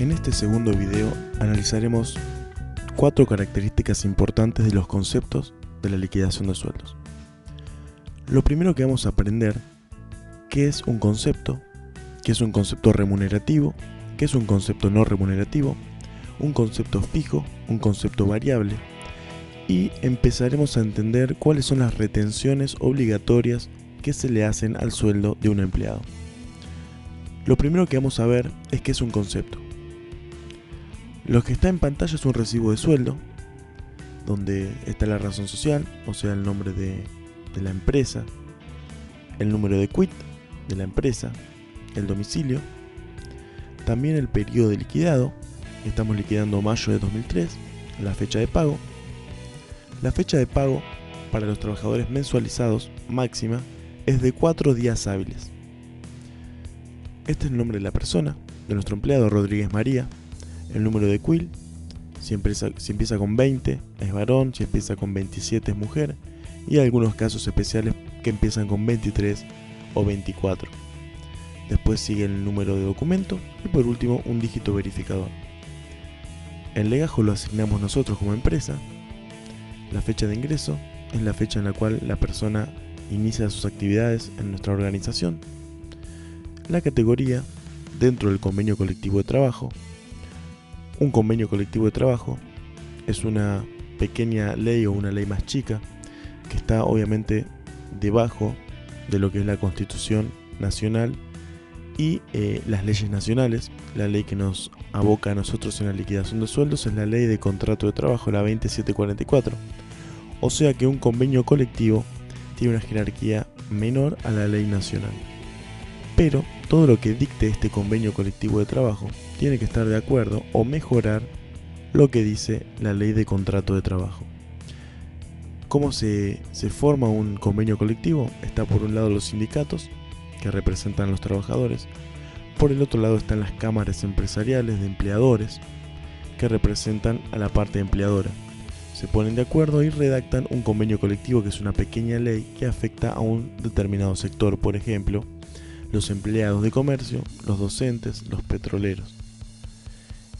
En este segundo video analizaremos 4 características importantes de los conceptos de la liquidación de sueldos. Lo primero que vamos a aprender, qué es un concepto remunerativo, qué es un concepto no remunerativo, un concepto fijo, un concepto variable, y empezaremos a entender cuáles son las retenciones obligatorias que se le hacen al sueldo de un empleado. Lo primero que vamos a ver es qué es un concepto. Lo que está en pantalla es un recibo de sueldo, donde está la razón social, o sea el nombre de la empresa, el número de quit de la empresa, el domicilio, también el periodo de liquidado. Estamos liquidando mayo de 2003, la fecha de pago. La fecha de pago para los trabajadores mensualizados máxima es de 4 días hábiles. Este es el nombre de la persona, de nuestro empleado Rodríguez María. El número de quill, si empieza con 20 es varón, si empieza con 27 es mujer, y algunos casos especiales que empiezan con 23 o 24. Después sigue el número de documento y por último un dígito verificador. El legajo lo asignamos nosotros como empresa. La fecha de ingreso es la fecha en la cual la persona inicia sus actividades en nuestra organización. La categoría dentro del convenio colectivo de trabajo. Un convenio colectivo de trabajo es una pequeña ley o una ley más chica que está obviamente debajo de lo que es la Constitución Nacional y las leyes nacionales. La ley que nos aboca a nosotros en la liquidación de sueldos es la Ley de Contrato de Trabajo, la 20744. O sea que un convenio colectivo tiene una jerarquía menor a la ley nacional. Pero todo lo que dicte este convenio colectivo de trabajo tiene que estar de acuerdo o mejorar lo que dice la Ley de Contrato de Trabajo. ¿Cómo se forma un convenio colectivo? Está por un lado los sindicatos, que representan a los trabajadores. Por el otro lado están las cámaras empresariales de empleadores, que representan a la parte empleadora. Se ponen de acuerdo y redactan un convenio colectivo, que es una pequeña ley que afecta a un determinado sector, por ejemplo, los empleados de comercio, los docentes, los petroleros.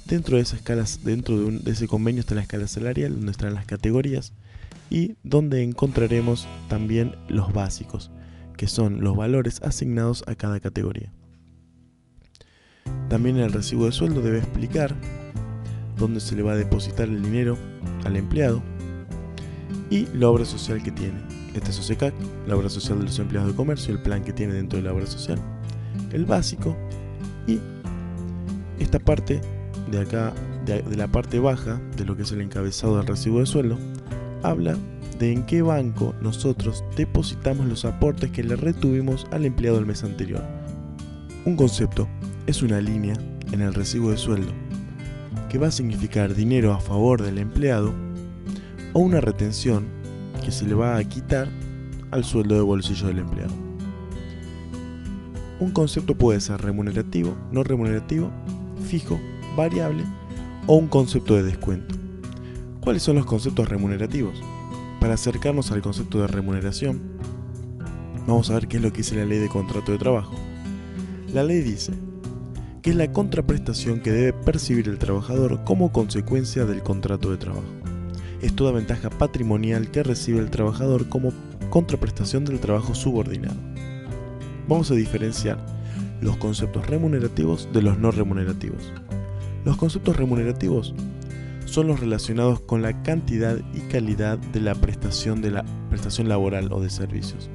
Dentro de esa escala, de ese convenio está la escala salarial, donde están las categorías y donde encontraremos también los básicos, que son los valores asignados a cada categoría. También el recibo de sueldo debe explicar dónde se le va a depositar el dinero al empleado y la obra social que tiene. Este es OSECAC, la obra social de los empleados de comercio, el plan que tiene dentro de la obra social, el básico, y esta parte de acá, de la parte baja, de lo que es el encabezado del recibo de sueldo, habla de en qué banco nosotros depositamos los aportes que le retuvimos al empleado el mes anterior. Un concepto es una línea en el recibo de sueldo que va a significar dinero a favor del empleado o una retención que se le va a quitar al sueldo de bolsillo del empleado. Un concepto puede ser remunerativo, no remunerativo, fijo, variable o un concepto de descuento. ¿Cuáles son los conceptos remunerativos? Para acercarnos al concepto de remuneración, vamos a ver qué es lo que dice la Ley de Contrato de Trabajo. La ley dice que es la contraprestación que debe percibir el trabajador como consecuencia del contrato de trabajo. Es toda ventaja patrimonial que recibe el trabajador como contraprestación del trabajo subordinado. Vamos a diferenciar los conceptos remunerativos de los no remunerativos. Los conceptos remunerativos son los relacionados con la cantidad y calidad de la prestación laboral o de servicios,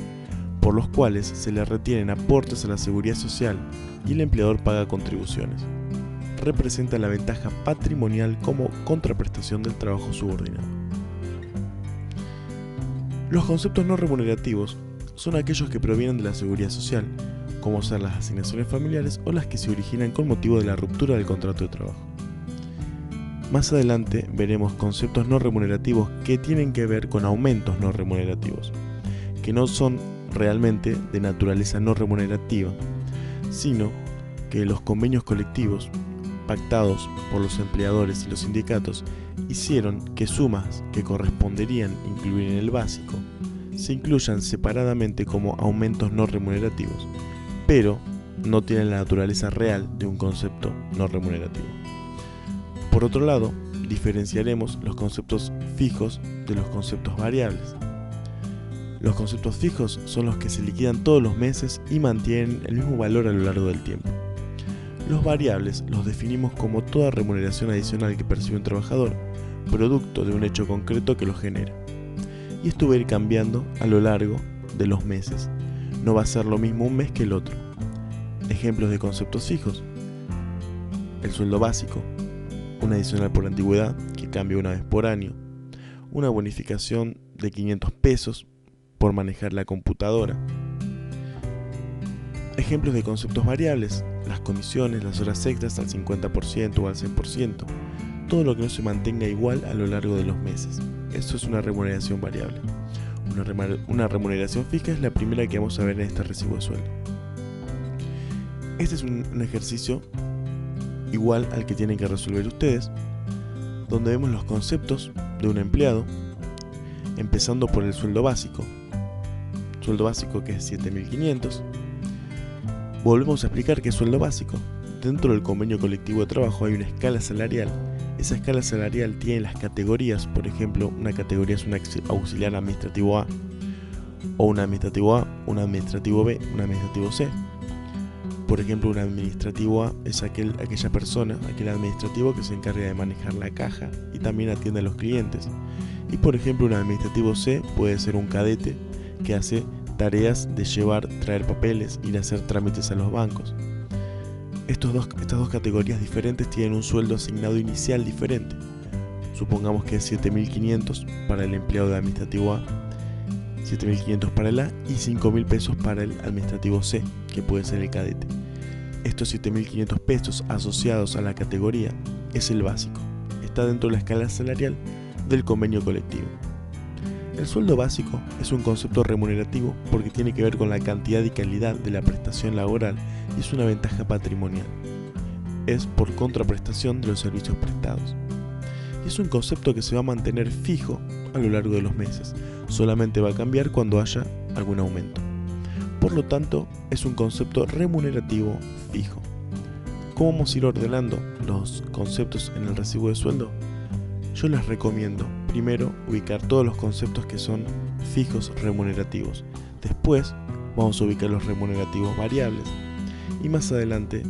por los cuales se le retienen aportes a la seguridad social y el empleador paga contribuciones. Representa la ventaja patrimonial como contraprestación del trabajo subordinado. Los conceptos no remunerativos son aquellos que provienen de la seguridad social, como ser las asignaciones familiares o las que se originan con motivo de la ruptura del contrato de trabajo. Más adelante veremos conceptos no remunerativos que tienen que ver con aumentos no remunerativos, que no son realmente de naturaleza no remunerativa, sino que los convenios colectivos pactados por los empleadores y los sindicatos hicieron que sumas que corresponderían incluir en el básico se incluyan separadamente como aumentos no remunerativos, pero no tienen la naturaleza real de un concepto no remunerativo. Por otro lado, diferenciaremos los conceptos fijos de los conceptos variables. Los conceptos fijos son los que se liquidan todos los meses y mantienen el mismo valor a lo largo del tiempo. Los variables los definimos como toda remuneración adicional que percibe un trabajador, producto de un hecho concreto que lo genera. Y esto va a ir cambiando a lo largo de los meses. No va a ser lo mismo un mes que el otro. Ejemplos de conceptos fijos: el sueldo básico, una adicional por antigüedad que cambia una vez por año, una bonificación de 500 pesos por manejar la computadora. Ejemplos de conceptos variables: las comisiones, las horas extras al 50% o al 100%, todo lo que no se mantenga igual a lo largo de los meses. Eso es una remuneración variable. Una remuneración fija es la primera que vamos a ver en este recibo de sueldo. Este es un ejercicio igual al que tienen que resolver ustedes, donde vemos los conceptos de un empleado, empezando por el sueldo básico que es 7.500. Volvemos a explicar qué es sueldo básico. Dentro del convenio colectivo de trabajo hay una escala salarial. Esa escala salarial tiene las categorías. Por ejemplo, una categoría es un auxiliar administrativo A, o un administrativo A, un administrativo B, un administrativo C. Por ejemplo, un administrativo A es aquel administrativo que se encarga de manejar la caja y también atiende a los clientes. Y por ejemplo, un administrativo C puede ser un cadete que hace tareas de traer papeles, ir a hacer trámites a los bancos. Estas dos categorías diferentes tienen un sueldo asignado inicial diferente. Supongamos que es 7.500 para el empleado de administrativo A, 7.500 para el A y 5.000 pesos para el administrativo C, que puede ser el cadete. Estos 7.500 pesos asociados a la categoría es el básico. Está dentro de la escala salarial del convenio colectivo. El sueldo básico es un concepto remunerativo porque tiene que ver con la cantidad y calidad de la prestación laboral y es una ventaja patrimonial. Es por contraprestación de los servicios prestados. Y es un concepto que se va a mantener fijo a lo largo de los meses. Solamente va a cambiar cuando haya algún aumento. Por lo tanto, es un concepto remunerativo fijo. ¿Cómo vamos a ir ordenando los conceptos en el recibo de sueldo? Yo les recomiendo primero ubicar todos los conceptos que son fijos remunerativos. Después vamos a ubicar los remunerativos variables. Y más adelante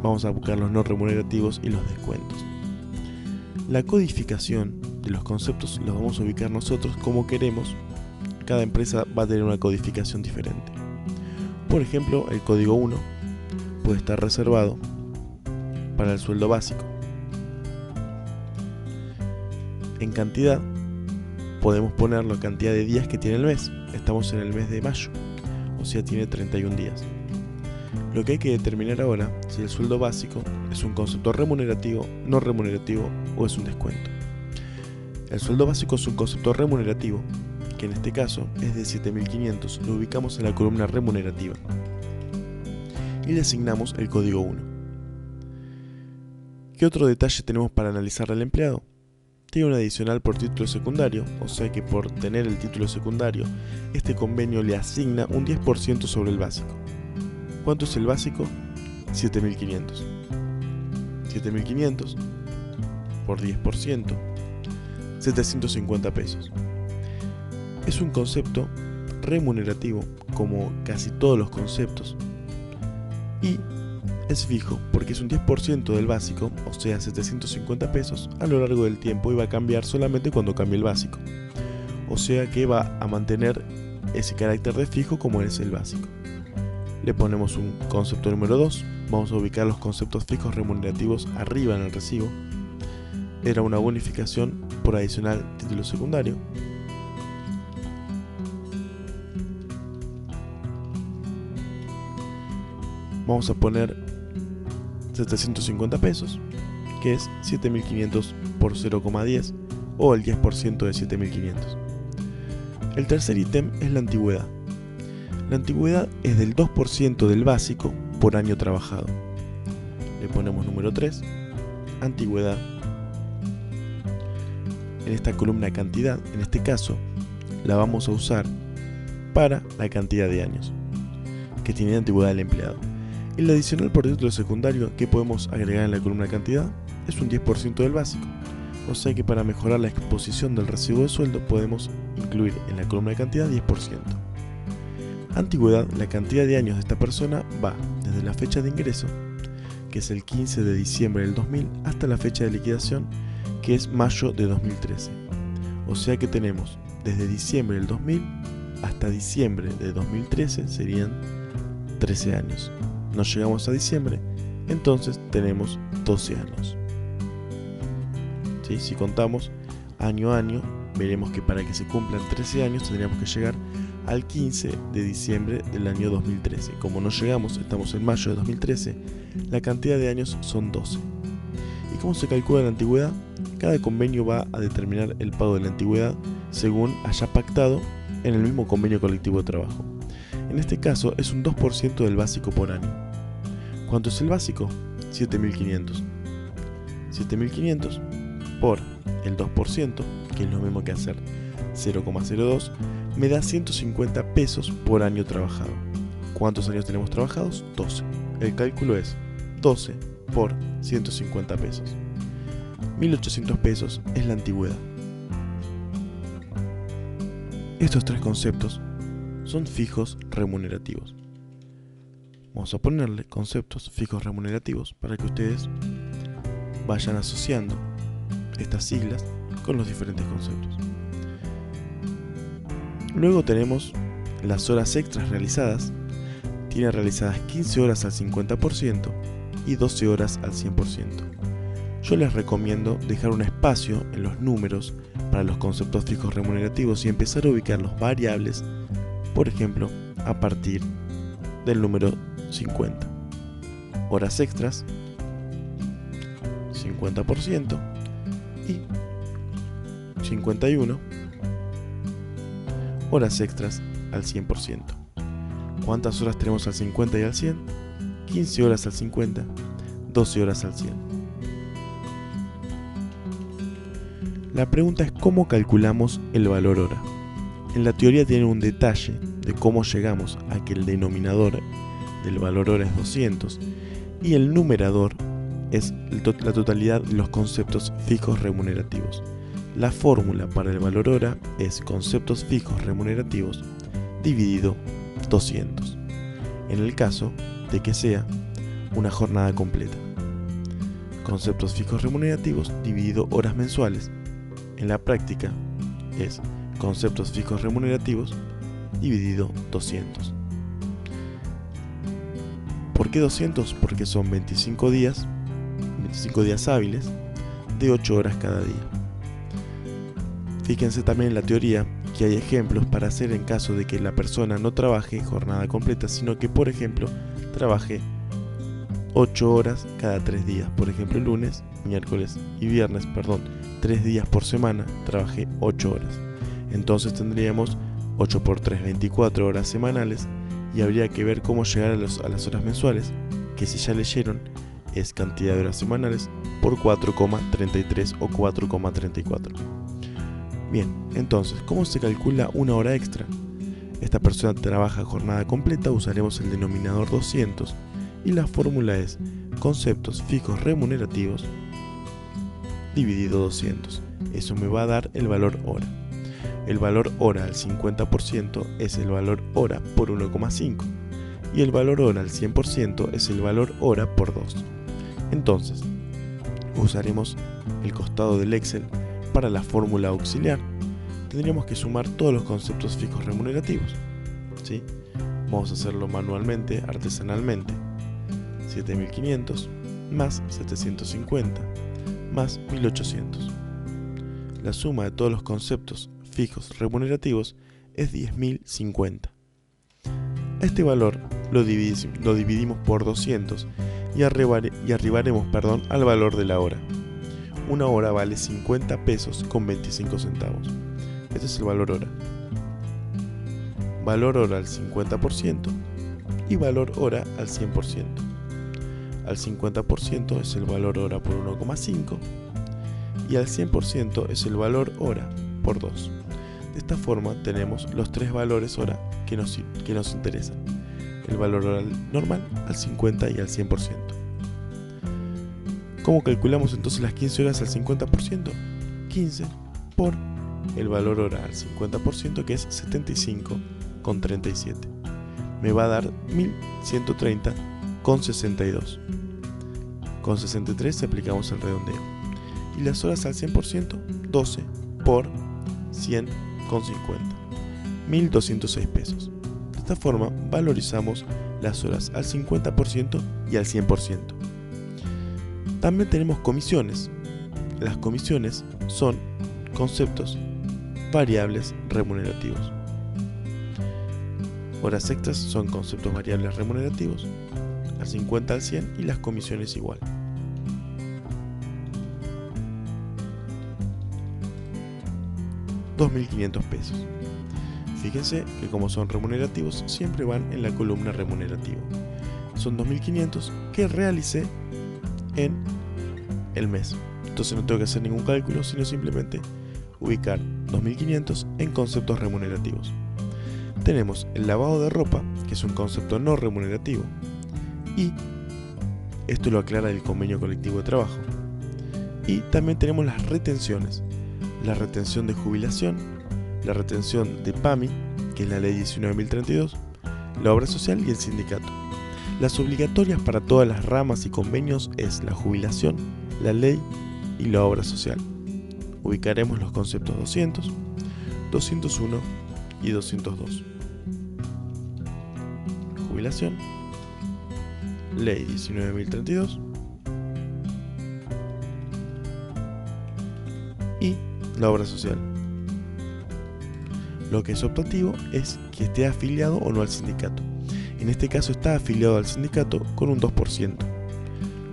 vamos a buscar los no remunerativos y los descuentos. La codificación de los conceptos los vamos a ubicar nosotros como queremos. Cada empresa va a tener una codificación diferente. Por ejemplo, el código 1 puede estar reservado para el sueldo básico. En cantidad podemos poner la cantidad de días que tiene el mes. Estamos en el mes de mayo, o sea tiene 31 días. Lo que hay que determinar ahora si el sueldo básico es un concepto remunerativo, no remunerativo o es un descuento. El sueldo básico es un concepto remunerativo, que en este caso es de 7.500, lo ubicamos en la columna remunerativa y le asignamos el código 1. ¿Qué otro detalle tenemos para analizar al empleado? Tiene un adicional por título secundario, o sea que por tener el título secundario, este convenio le asigna un 10% sobre el básico. ¿Cuánto es el básico? 7.500. 7.500 por 10%, 750 pesos. Es un concepto remunerativo, como casi todos los conceptos, y es fijo porque es un 10% del básico, o sea 750 pesos a lo largo del tiempo, y va a cambiar solamente cuando cambie el básico. O sea que va a mantener ese carácter de fijo como es el básico. Le ponemos un concepto número 2, vamos a ubicar los conceptos fijos remunerativos arriba en el recibo. Era una bonificación por adicional título secundario. Vamos a poner 750 pesos, que es 7.500 por 0,10 o el 10% de 7.500. El tercer ítem es la antigüedad. La antigüedad es del 2% del básico por año trabajado. Le ponemos número 3, antigüedad. En esta columna cantidad, en este caso, la vamos a usar para la cantidad de años que tiene de antigüedad el empleado. El adicional por título secundario que podemos agregar en la columna cantidad es un 10% del básico, o sea que para mejorar la exposición del recibo de sueldo podemos incluir en la columna de cantidad 10%. Antigüedad, la cantidad de años de esta persona va desde la fecha de ingreso, que es el 15 de diciembre del 2000, hasta la fecha de liquidación, que es mayo de 2013. O sea que tenemos desde diciembre del 2000 hasta diciembre de 2013 serían 13 años. No llegamos a diciembre, entonces tenemos 12 años. ¿Sí? Si contamos año a año, veremos que para que se cumplan 13 años tendríamos que llegar al 15 de diciembre del año 2013. Como no llegamos, estamos en mayo de 2013, la cantidad de años son 12. ¿Y cómo se calcula la antigüedad? Cada convenio va a determinar el pago de la antigüedad según haya pactado en el mismo convenio colectivo de trabajo. En este caso es un 2% del básico por año. ¿Cuánto es el básico? 7.500. 7.500 por el 2%, que es lo mismo que hacer 0,02, me da 150 pesos por año trabajado. ¿Cuántos años tenemos trabajados? 12. El cálculo es 12 por 150 pesos. 1.800 pesos es la antigüedad. Estos tres conceptos son fijos remunerativos. Vamos a ponerle conceptos fijos remunerativos para que ustedes vayan asociando estas siglas con los diferentes conceptos. Luego tenemos las horas extras realizadas. Tiene realizadas 15 horas al 50% y 12 horas al 100%. Yo les recomiendo dejar un espacio en los números para los conceptos fijos remunerativos y empezar a ubicar los variables, por ejemplo, a partir del número 50. Horas extras, 50% y 51 horas extras al 100%. ¿Cuántas horas tenemos al 50 y al 100? 15 horas al 50, 12 horas al 100. La pregunta es cómo calculamos el valor hora. En la teoría tiene un detalle de cómo llegamos a que el denominador del valor hora es 200 y el numerador es la totalidad de los conceptos fijos remunerativos. La fórmula para el valor hora es conceptos fijos remunerativos dividido 200, en el caso de que sea una jornada completa. Conceptos fijos remunerativos dividido horas mensuales. En la práctica es conceptos fijos remunerativos dividido 200. ¿Por qué 200? Porque son 25 días hábiles de 8 horas cada día. Fíjense también en la teoría que hay ejemplos para hacer en caso de que la persona no trabaje jornada completa, sino que, por ejemplo, trabaje 8 horas cada 3 días. Por ejemplo, lunes, miércoles y viernes, 3 días por semana, trabajé 8 horas. Entonces tendríamos 8 por 3, 24 horas semanales y habría que ver cómo llegar a las horas mensuales, que si ya leyeron es cantidad de horas semanales por 4,33 o 4,34. Bien, entonces, ¿cómo se calcula una hora extra? Esta persona trabaja jornada completa, usaremos el denominador 200 y la fórmula es conceptos fijos remunerativos dividido 200. Eso me va a dar el valor hora. El valor hora al 50% es el valor hora por 1,5 y el valor hora al 100% es el valor hora por 2. Entonces, usaremos el costado del Excel para la fórmula auxiliar. Tendríamos que sumar todos los conceptos fijos remunerativos, ¿sí? Vamos a hacerlo manualmente, artesanalmente. 7.500 más 750 más 1.800. La suma de todos los conceptos fijos remunerativos es 10.050. Este valor lo dividimos por 200 y arribaremos al valor de la hora. Una hora vale 50 pesos con 25 centavos. Este es el valor hora. Valor hora al 50% y valor hora al 100%. Al 50% es el valor hora por 1,5 y al 100% es el valor hora por 2. De esta forma tenemos los tres valores hora que nos interesan. el valor normal al 50 y al 100%. ¿Cómo calculamos entonces las 15 horas al 50%? 15 por el valor hora al 50%, que es 75,37. Me va a dar 1130,62. Con 63 aplicamos el redondeo. Y las horas al 100%, 12 por 100,50. 1.206 pesos. De esta forma valorizamos las horas al 50% y al 100%. También tenemos comisiones. Las comisiones son conceptos variables remunerativos. Horas extras son conceptos variables remunerativos, al 50 al 100 y las comisiones igual. $2.500 pesos. Fíjense que como son remunerativos, siempre van en la columna remunerativo. Son 2.500 que realicé en el mes. Entonces no tengo que hacer ningún cálculo, sino simplemente ubicar 2.500 en conceptos remunerativos. Tenemos el lavado de ropa, que es un concepto no remunerativo, y esto lo aclara el convenio colectivo de trabajo. Y también tenemos las retenciones, la retención de jubilación, la retención de PAMI, que es la ley 19.032, la obra social y el sindicato. Las obligatorias para todas las ramas y convenios es la jubilación, la ley y la obra social. Ubicaremos los conceptos 200, 201 y 202. Jubilación, ley 19.032 y la obra social. Lo que es optativo es que esté afiliado o no al sindicato. En este caso está afiliado al sindicato con un 2%.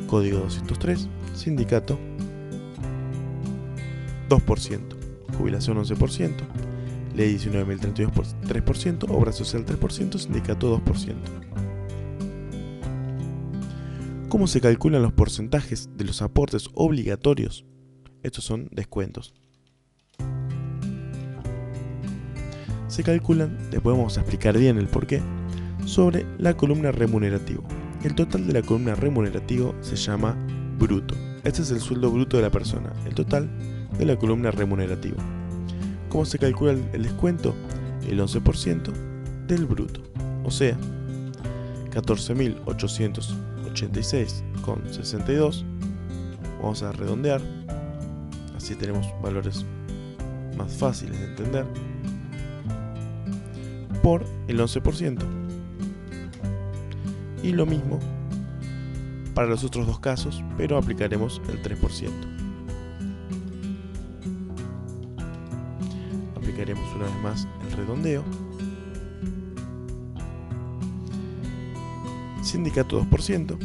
Código 203, sindicato 2%, jubilación 11%, ley 19.032 por 3%, obra social 3%, sindicato 2%. ¿Cómo se calculan los porcentajes de los aportes obligatorios? Estos son descuentos. Se calculan, después vamos a explicar bien el porqué, sobre la columna remunerativo. El total de la columna remunerativo se llama bruto. Este es el sueldo bruto de la persona, el total de la columna remunerativo. ¿Cómo se calcula el descuento? El 11% del bruto, o sea, 14.886,62. Vamos a redondear, así tenemos valores más fáciles de entender, por el 11%. Y lo mismo para los otros dos casos, pero aplicaremos el 3%. Aplicaremos una vez más el redondeo. Sindicato 2%.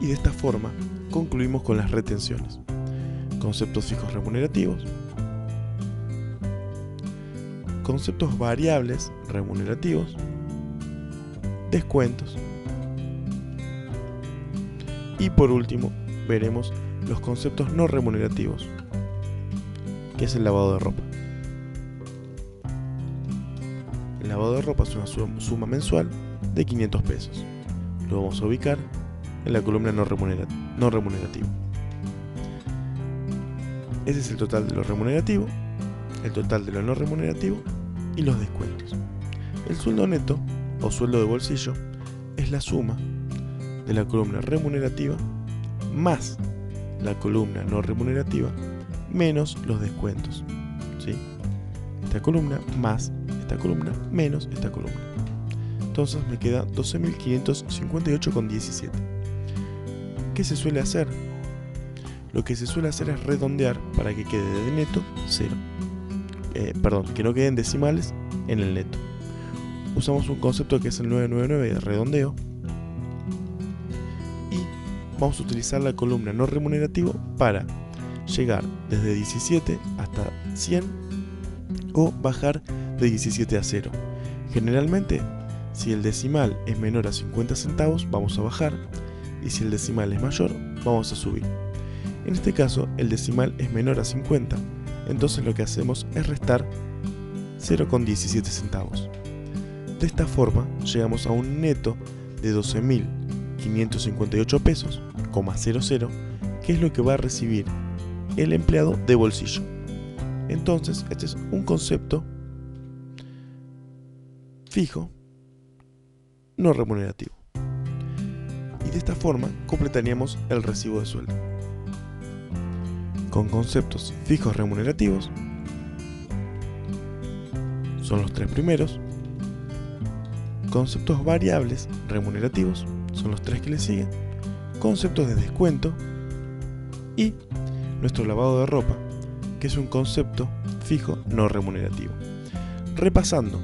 Y de esta forma concluimos con las retenciones. Conceptos fijos remunerativos. Conceptos variables remunerativos. Descuentos. Y por último veremos los conceptos no remunerativos, que es el lavado de ropa. El lavado de ropa es una suma mensual de 500 pesos. Lo vamos a ubicar en la columna no remunerativo. Ese es el total de lo remunerativo, el total de lo no remunerativo y los descuentos. El sueldo neto o sueldo de bolsillo es la suma de la columna remunerativa más la columna no remunerativa menos los descuentos, ¿sí? Esta columna más esta columna menos esta columna. Entonces me queda 12.558,17. ¿Qué se suele hacer? Lo que se suele hacer es redondear para que quede de neto 0. Que no queden decimales en el neto. Usamos un concepto que es el 999 de redondeo y vamos a utilizar la columna no remunerativo para llegar desde 17 hasta 100 o bajar de 17 a 0. Generalmente, si el decimal es menor a 50 centavos, vamos a bajar, y si el decimal es mayor, vamos a subir. En este caso, el decimal es menor a 50, entonces lo que hacemos es restar 0,17 centavos. De esta forma llegamos a un neto de 12.558 pesos, que es lo que va a recibir el empleado de bolsillo. Entonces, este es un concepto fijo, no remunerativo. Y de esta forma completaríamos el recibo de sueldo. Con conceptos fijos remunerativos son los tres primeros. Conceptos variables remunerativos son los tres que le siguen. Conceptos de descuento y nuestro lavado de ropa, que es un concepto fijo no remunerativo. Repasando,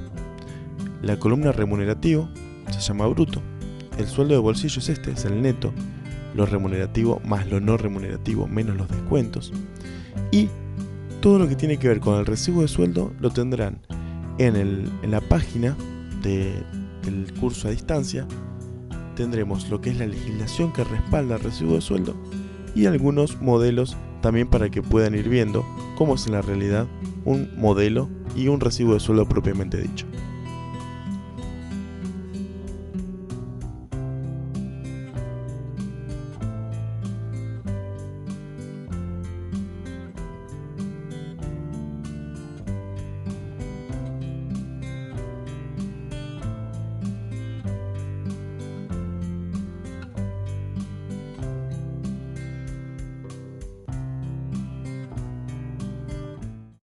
la columna remunerativo se llama bruto, el sueldo de bolsillo es es el neto, lo remunerativo más lo no remunerativo menos los descuentos, y todo lo que tiene que ver con el recibo de sueldo lo tendrán en la página del curso a distancia. Tendremos lo que es la legislación que respalda el recibo de sueldo y algunos modelos también para que puedan ir viendo cómo es en la realidad un modelo y un recibo de sueldo propiamente dicho.